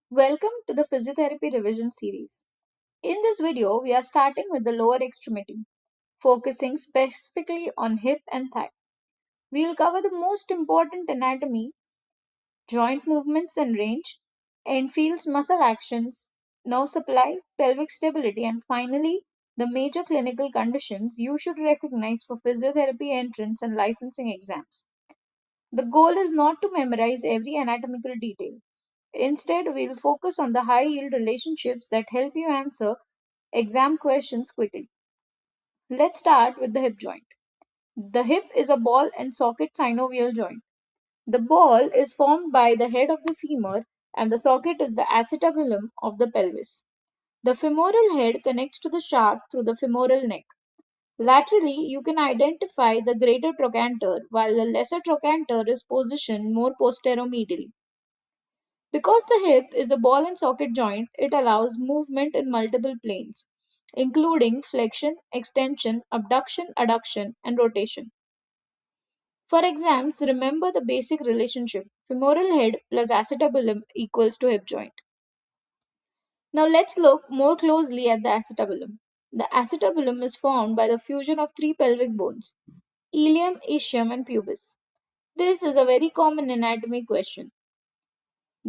Welcome to the Physiotherapy Revision Series. In this video, we are starting with the lower extremity, focusing specifically on hip and thigh. We will cover the most important anatomy, joint movements and range, Enfield's muscle actions, nerve supply, pelvic stability, and finally, the major clinical conditions you should recognize for physiotherapy entrance and licensing exams. The goal is not to memorize every anatomical detail. Instead, we'll focus on the high yield relationships that help you answer exam questions quickly. Let's start with the hip joint. The hip is a ball and socket synovial joint. The ball is formed by the head of the femur and the socket is the acetabulum of the pelvis. The femoral head connects to the shaft through the femoral neck. Laterally, you can identify the greater trochanter while the lesser trochanter is positioned more posteromedially. Because the hip is a ball and socket joint, it allows movement in multiple planes, including flexion, extension, abduction, adduction, and rotation. For exams, remember the basic relationship femoral head plus acetabulum equals to hip joint. Now let's look more closely at the acetabulum. The acetabulum is formed by the fusion of three pelvic bones ilium, ischium, and pubis. This is a very common anatomy question.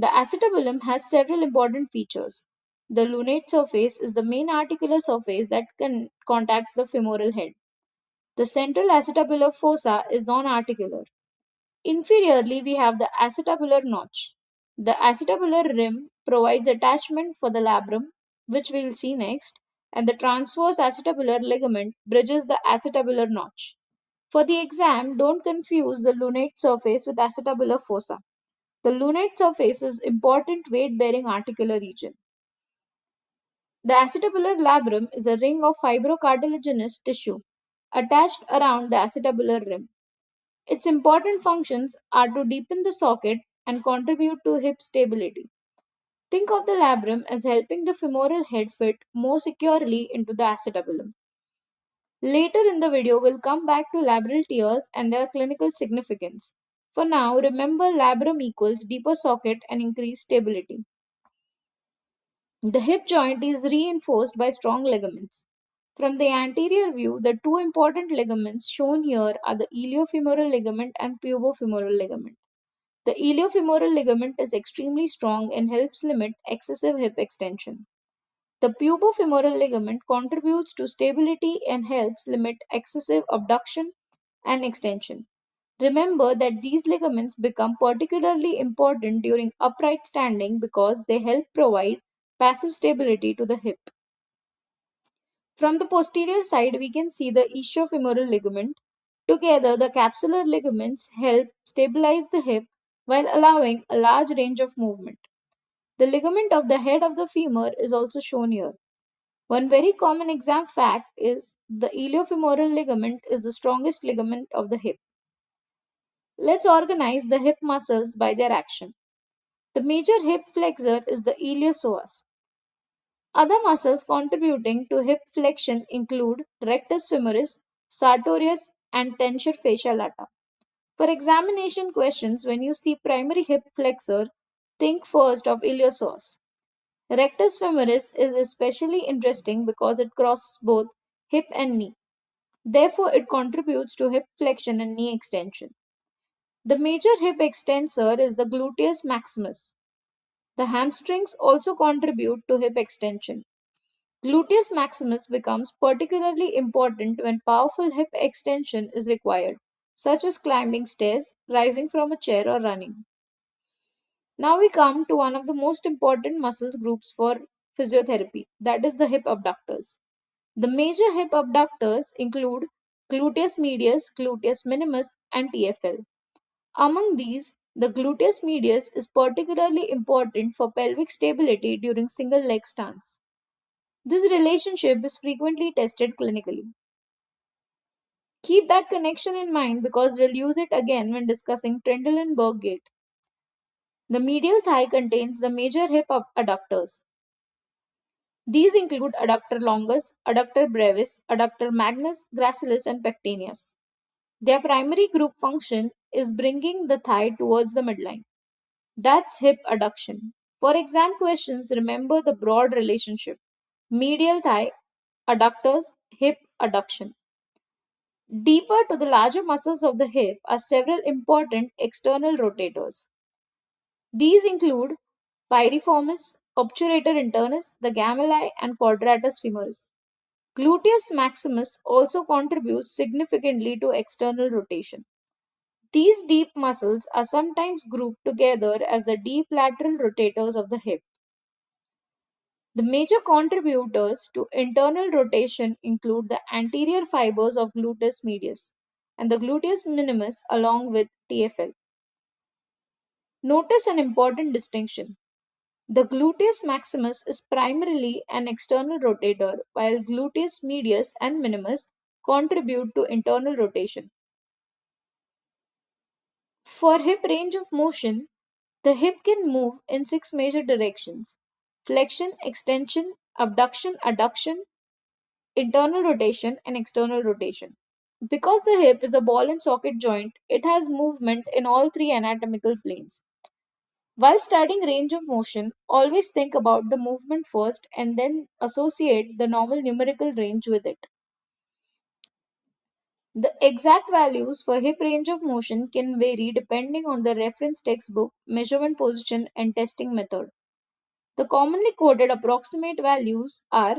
The acetabulum has several important features. The lunate surface is the main articular surface that contacts the femoral head. The central acetabular fossa is non-articular. Inferiorly, we have the acetabular notch. The acetabular rim provides attachment for the labrum, which we'll see next, and the transverse acetabular ligament bridges the acetabular notch. For the exam, don't confuse the lunate surface with acetabular fossa. The lunate surface is important weight-bearing articular region. The acetabular labrum is a ring of fibrocartilaginous tissue attached around the acetabular rim. Its important functions are to deepen the socket and contribute to hip stability. Think of the labrum as helping the femoral head fit more securely into the acetabulum. Later in the video, we'll come back to labral tears and their clinical significance. For now, remember labrum equals deeper socket and increased stability. The hip joint is reinforced by strong ligaments. From the anterior view, the two important ligaments shown here are the iliofemoral ligament and pubofemoral ligament. The iliofemoral ligament is extremely strong and helps limit excessive hip extension. The pubofemoral ligament contributes to stability and helps limit excessive abduction and extension. Remember that these ligaments become particularly important during upright standing because they help provide passive stability to the hip. From the posterior side, we can see the ischiofemoral ligament. Together, the capsular ligaments help stabilize the hip while allowing a large range of movement. The ligament of the head of the femur is also shown here. One very common exam fact is the iliofemoral ligament is the strongest ligament of the hip. Let's organize the hip muscles by their action. The major hip flexor is the iliopsoas. Other muscles contributing to hip flexion include rectus femoris, sartorius, and tensor fascia lata. For examination questions, when you see primary hip flexor, think first of iliopsoas. Rectus femoris is especially interesting because it crosses both hip and knee. Therefore, it contributes to hip flexion and knee extension. The major hip extensor is the gluteus maximus. The hamstrings also contribute to hip extension. Gluteus maximus becomes particularly important when powerful hip extension is required, such as climbing stairs, rising from a chair, or running. Now we come to one of the most important muscle groups for physiotherapy, that is the hip abductors. The major hip abductors include gluteus medius, gluteus minimus, and TFL. Among these, the gluteus medius is particularly important for pelvic stability during single leg stance. This relationship is frequently tested clinically. Keep that connection in mind because we'll use it again when discussing Trendelenburg gait. The medial thigh contains the major hip adductors. These include adductor longus, adductor brevis, adductor magnus, gracilis, and pectineus. Their primary group function is bringing the thigh towards the midline. That's hip adduction. For exam questions, remember the broad relationship. Medial thigh adductors, hip adduction. Deeper to the larger muscles of the hip are several important external rotators. These include piriformis, obturator internus, the gamellae, and quadratus femoris. Gluteus maximus also contributes significantly to external rotation. These deep muscles are sometimes grouped together as the deep lateral rotators of the hip. The major contributors to internal rotation include the anterior fibers of gluteus medius and the gluteus minimus along with TFL. Notice an important distinction. The gluteus maximus is primarily an external rotator, while gluteus medius and minimus contribute to internal rotation. For hip range of motion, the hip can move in six major directions: flexion, extension, abduction, adduction, internal rotation, and external rotation. Because the hip is a ball and socket joint, it has movement in all three anatomical planes. While studying range of motion, always think about the movement first and then associate the normal numerical range with it. The exact values for hip range of motion can vary depending on the reference textbook, measurement position, and testing method. The commonly quoted approximate values are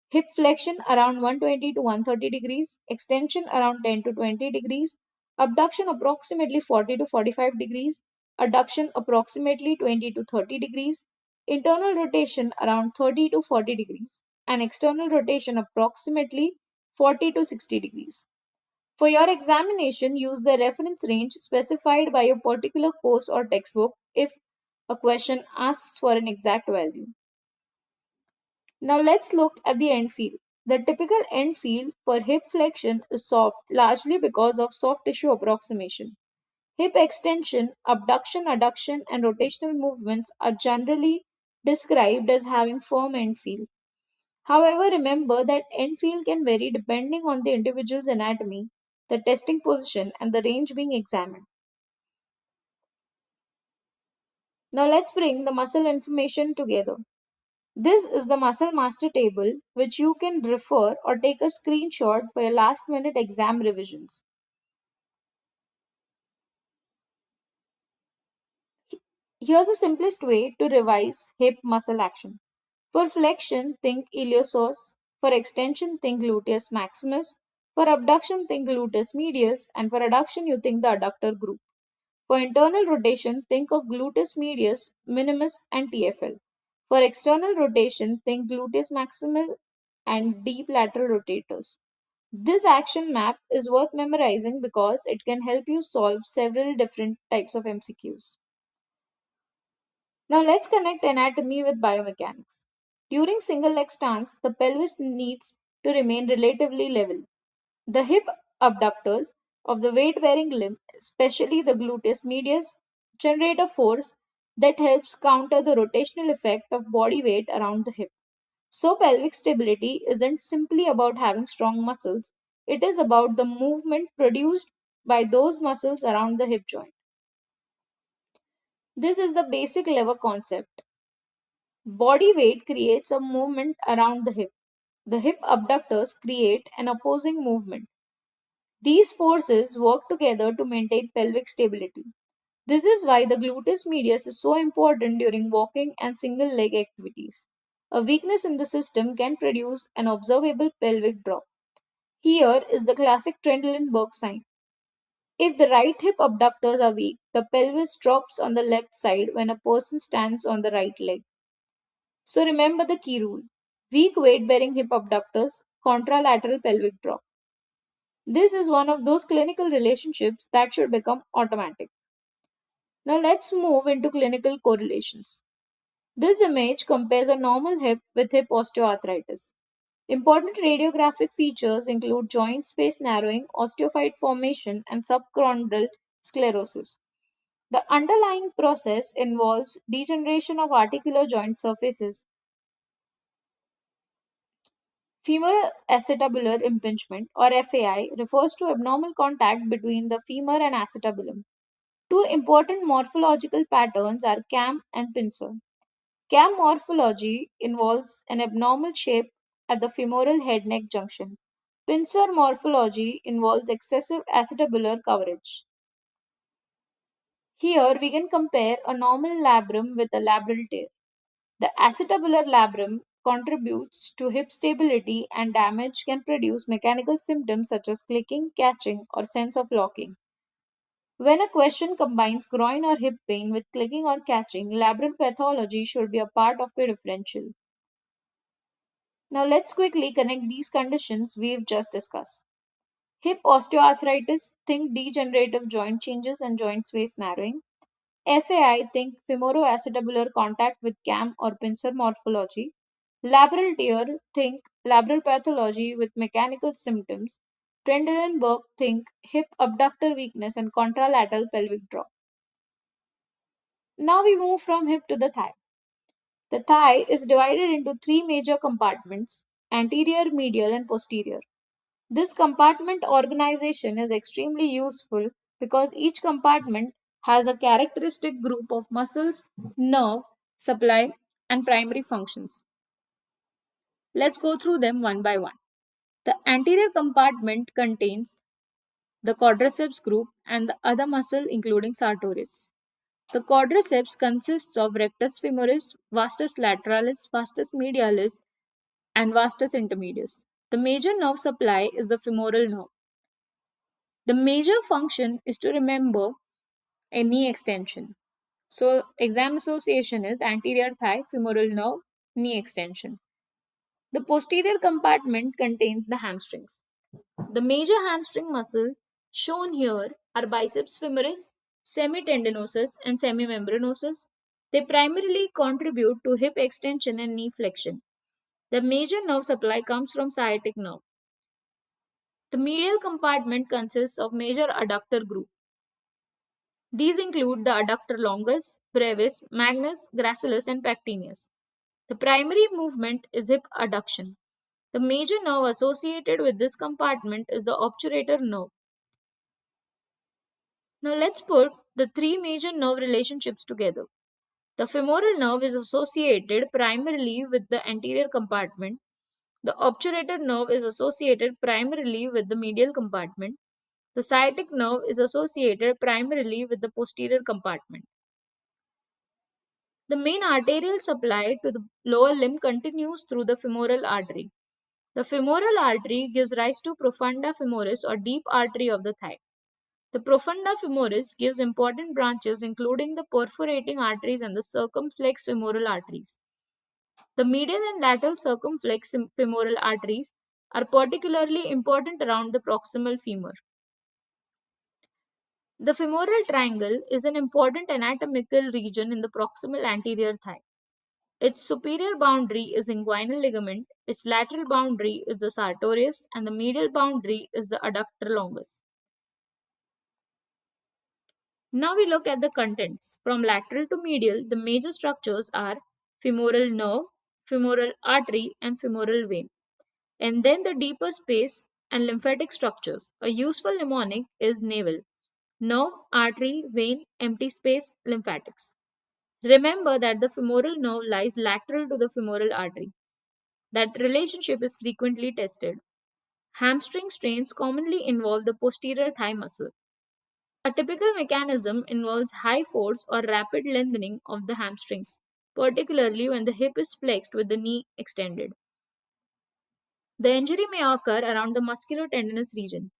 hip flexion around 120 to 130 degrees, extension around 10 to 20 degrees, abduction approximately 40 to 45 degrees, adduction approximately 20 to 30 degrees, internal rotation around 30 to 40 degrees, and external rotation approximately 40 to 60 degrees. For your examination, use the reference range specified by your particular course or textbook if a question asks for an exact value. Now let's look at the end feel. The typical end feel for hip flexion is soft, largely because of soft tissue approximation. Hip extension, abduction, adduction, and rotational movements are generally described as having firm end feel. However, remember that end feel can vary depending on the individual's anatomy, the testing position, and the range being examined. Now let's bring the muscle information together. This is the muscle master table, which you can refer or take a screenshot for your last minute exam revisions. Here's the simplest way to revise hip muscle action. For flexion, think iliopsoas. For extension, think gluteus maximus. For abduction, think gluteus medius. And for adduction, you think the adductor group. For internal rotation, think of gluteus medius, minimus, and TFL. For external rotation, think gluteus maximus and deep lateral rotators. This action map is worth memorizing because it can help you solve several different types of MCQs. Now let's connect anatomy with biomechanics. During single leg stance, the pelvis needs to remain relatively level. The hip abductors of the weight bearing limb, especially the gluteus medius, generate a force that helps counter the rotational effect of body weight around the hip. So, pelvic stability isn't simply about having strong muscles, it is about the movement produced by those muscles around the hip joint. This is the basic lever concept. Body weight creates a movement around the hip. The hip abductors create an opposing movement. These forces work together to maintain pelvic stability. This is why the gluteus medius is so important during walking and single leg activities. A weakness in the system can produce an observable pelvic drop. Here is the classic Trendelenburg sign. If the right hip abductors are weak, the pelvis drops on the left side when a person stands on the right leg. So remember the key rule. Weak weight bearing hip abductors, contralateral pelvic drop. This is one of those clinical relationships that should become automatic. Now let's move into clinical correlations. This image compares a normal hip with hip osteoarthritis. Important radiographic features include joint space narrowing, osteophyte formation, and subchondral sclerosis. The underlying process involves degeneration of articular joint surfaces. Femoral acetabular impingement, or FAI, refers to abnormal contact between the femur and acetabulum. Two important morphological patterns are cam and pincer. Cam morphology involves an abnormal shape at the femoral head neck junction. Pincer morphology involves excessive acetabular coverage. Here we can compare a normal labrum with a labral tear. The acetabular labrum contributes to hip stability, and damage can produce mechanical symptoms such as clicking, catching, or sense of locking. When a question combines groin or hip pain with clicking or catching, labral pathology should be a part of the differential. Now let's quickly connect these conditions we've just discussed. Hip osteoarthritis, think degenerative joint changes and joint space narrowing. FAI, think femoroacetabular contact with cam or pincer morphology. Labral tear, think labral pathology with mechanical symptoms. Trendelenburg, think hip abductor weakness and contralateral pelvic drop. Now we move from hip to the thigh. The thigh is divided into three major compartments: anterior, medial, and posterior. This compartment organization is extremely useful because each compartment has a characteristic group of muscles, nerve, supply, and primary functions. Let's go through them one by one. The anterior compartment contains the quadriceps group and the other muscle including sartorius. The quadriceps consists of rectus femoris, vastus lateralis, vastus medialis, and vastus intermedius. The major nerve supply is the femoral nerve. The major function is to remember a knee extension. So, exam association is anterior thigh, femoral nerve, knee extension. The posterior compartment contains the hamstrings. The major hamstring muscles shown here are biceps femoris, semitendinosus, and semimembranosus. They primarily contribute to hip extension and knee flexion. The major nerve supply comes from sciatic nerve. The medial compartment consists of major adductor group. These include the adductor longus, brevis, magnus, gracilis, and pectineus. The primary movement is hip adduction. The major nerve associated with this compartment is the obturator nerve. Now let's put the three major nerve relationships together. The femoral nerve is associated primarily with the anterior compartment. The obturator nerve is associated primarily with the medial compartment. The sciatic nerve is associated primarily with the posterior compartment. The main arterial supply to the lower limb continues through the femoral artery. The femoral artery gives rise to profunda femoris or deep artery of the thigh. The profunda femoris gives important branches including the perforating arteries and the circumflex femoral arteries. The medial and lateral circumflex femoral arteries are particularly important around the proximal femur. The femoral triangle is an important anatomical region in the proximal anterior thigh. Its superior boundary is inguinal ligament, its lateral boundary is the sartorius, and the medial boundary is the adductor longus. Now we look at the contents. From lateral to medial, the major structures are femoral nerve, femoral artery, and femoral vein. And then the deeper space and lymphatic structures. A useful mnemonic is navel: nerve, artery, vein, empty space, lymphatics. Remember that the femoral nerve lies lateral to the femoral artery. That relationship is frequently tested. Hamstring strains commonly involve the posterior thigh muscle. A typical mechanism involves high force or rapid lengthening of the hamstrings, particularly when the hip is flexed with the knee extended. The injury may occur around the musculotendinous region.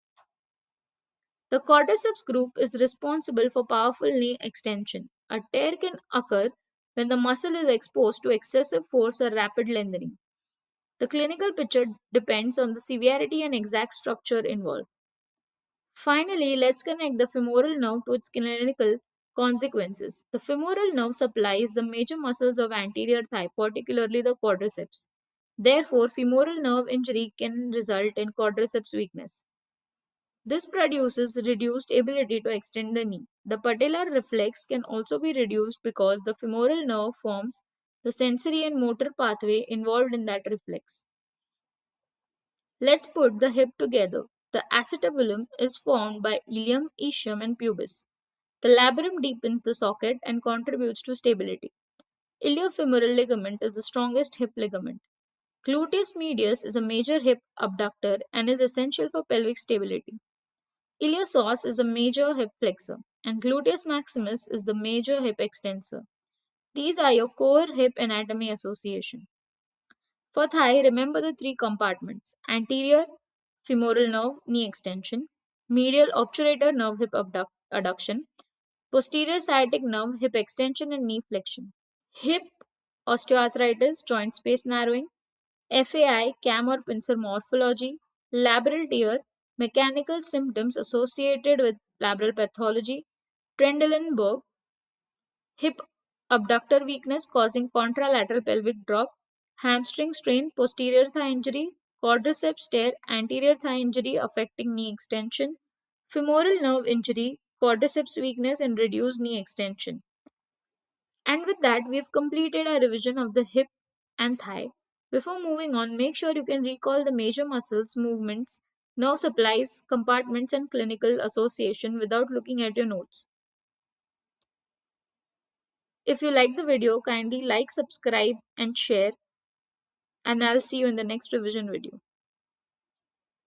The quadriceps group is responsible for powerful knee extension. A tear can occur when the muscle is exposed to excessive force or rapid lengthening. The clinical picture depends on the severity and exact structure involved. Finally, let's connect the femoral nerve to its clinical consequences. The femoral nerve supplies the major muscles of anterior thigh, particularly the quadriceps. Therefore, femoral nerve injury can result in quadriceps weakness. This produces reduced ability to extend the knee. The patellar reflex can also be reduced because the femoral nerve forms the sensory and motor pathway involved in that reflex. Let's put the hip together. The acetabulum is formed by ilium, ischium, and pubis. The labrum deepens the socket and contributes to stability. Iliofemoral ligament is the strongest hip ligament. Gluteus medius is a major hip abductor and is essential for pelvic stability. Iliopsoas is a major hip flexor, and gluteus maximus is the major hip extensor. These are your core hip anatomy association. For thigh, remember the three compartments: anterior femoral nerve, knee extension; medial obturator nerve, hip adduction; posterior sciatic nerve, hip extension and knee flexion. Hip osteoarthritis, joint space narrowing; FAI, cam or pincer morphology; labral tear, mechanical symptoms associated with labral pathology; Trendelenburg, hip abductor weakness causing contralateral pelvic drop; hamstring strain, posterior thigh injury; quadriceps tear, anterior thigh injury affecting knee extension; femoral nerve injury, quadriceps weakness and reduced knee extension. And with that, we've completed our revision of the hip and thigh. Before moving on, make sure you can recall the major muscles, movements, nerve supplies, compartments, and clinical association without looking at your notes. If you like the video, kindly like, subscribe, and share, and I'll see you in the next revision video.